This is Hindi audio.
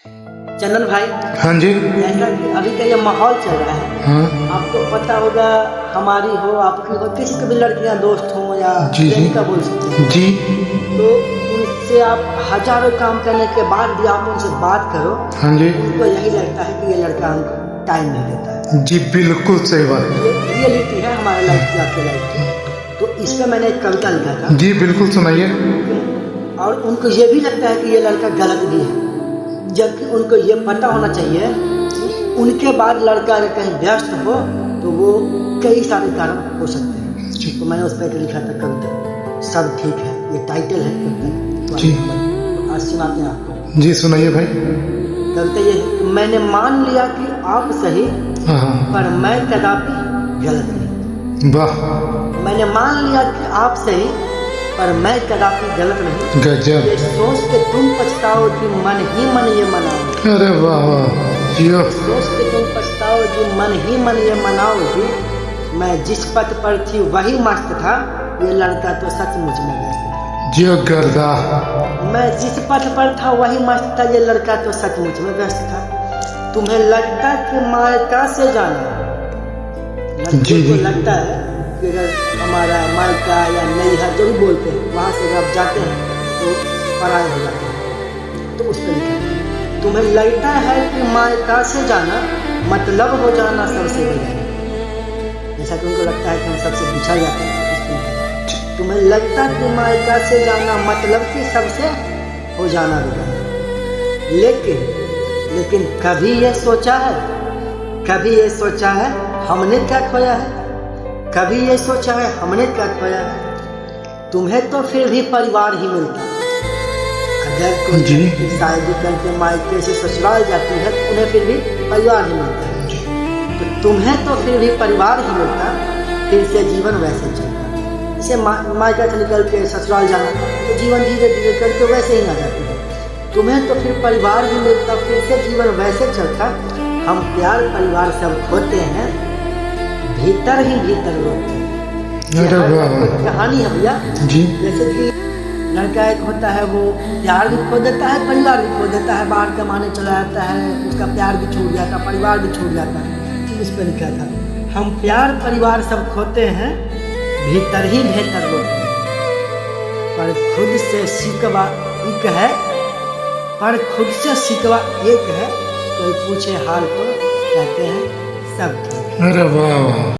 चंदन भाई, हाँ जी। जैसा कि अभी का ये माहौल चल रहा है, हाँ आपको पता होगा, हमारी हो आपकी हो किसी की भी लड़कियां दोस्त हों या जी जी प्रेमिका बोल सकते हैं, जी तो उनसे आप हजारों काम करने के बाद भी आप उनसे बात करो, हाँ जी उनको यही लगता है कि ये लड़का हमको टाइम नहीं देता है। जी, बिल्कुल सही बात। ये रियलिटी है हमारे लाइफ की, आपके लाइफ की। तो इस पर मैंने एक कविता लिखा था जी बिल्कुल सुनाइए। और उनको ये भी लगता है कि ये लड़का गलत भी है, जबकि उनको ये पता होना चाहिए कि उनके बाद लड़का अगर कहीं व्यस्त हो तो वो कई सारे कारण हो सकते हैं। तो मैंने उस पर लिखा था कविता सब ठीक है, ये टाइटल है कविता। जी तो आज सुनाते हैं आपको। जी सुनाइए भाई। कविता ये है कि मैंने मान लिया कि आप सही, हाँ हाँ, पर मैं कदापि गलत नहीं। वाह, मैंने मान लिया कि आप सही, पर मैं कदापि गलत नहीं। गजब। ये सोच के तुम पछताओ कि मन ही मन ये मनाओ। अरे वाह वाह, जियो। सोच के तुम पछताओ कि मन ही मन ये मनाओगी। मैं जिस पथ पर थी वही मस्त था, ये लड़का तो सचमुच में व्यस्त था। जियो गर्दा। मैं जिस पथ पर था वही मस्त था, ये लड़का तो सचमुच में व्यस्त था। तुम्हें लगता कि मायका से जाना, जी, लड़के जी। को लगता है कि अगर हमारा मायका या नैहर जो भी बोलते हैं वहाँ से अगर आप जाते हैं तो पराए हो जाते हैं। तो उस पर लिखा है तुम्हें लगता है कि मायका से जाना मतलब हो जाना सबसे बेगाना। जैसा कि उनको लगता है कि हम सबसे बिछड़ जाते हैं, उस पर लिखा है तुम्हें लगता है कि मायका से जाना मतलब कि सबसे हो जाना बेगाना। लेकिन कभी ये सोचा है, कभी ये सोचा है हमने क्या खोया है, कभी ये सोचा है हमने क्या खोया है। तुम्हें तो फिर भी परिवार ही मिलता। अगर कोई जी। लड़की शादी करके मायके से ससुराल जाती है तो उन्हें फिर भी परिवार ही मिलता है। तो तुम्हें तो फिर भी परिवार ही मिलता, फिर से जीवन वैसे चलता। जैसे मायका से निकल के ससुराल जाना तो जीवन धीरे धीरे करके वैसे ही आ जाती है। तुम्हें तो फिर परिवार ही मिलता, फिर से जीवन वैसे चलता। हम प्यार परिवार सब खोते हैं, भीतर ही भीतर रोते हैं। अरे वाह वाह, कहानी है भैया। जी जैसे कि लड़का एक होता है, वो प्यार भी खो देता है, परिवार भी खो देता है, बाहर कमाने चला जाता है, उसका प्यार भी छूट जाता है, परिवार भी छूट जाता है। तो इस पर लिखा था हम प्यार परिवार सब खोते हैं, भीतर ही भीतर रोते हैं। पर खुद से शिकवा एक है, पर खुद से शिकवा एक है। कोई पूछे हाल तो कहते हैं सब ठीक है। अरे वाह वाह।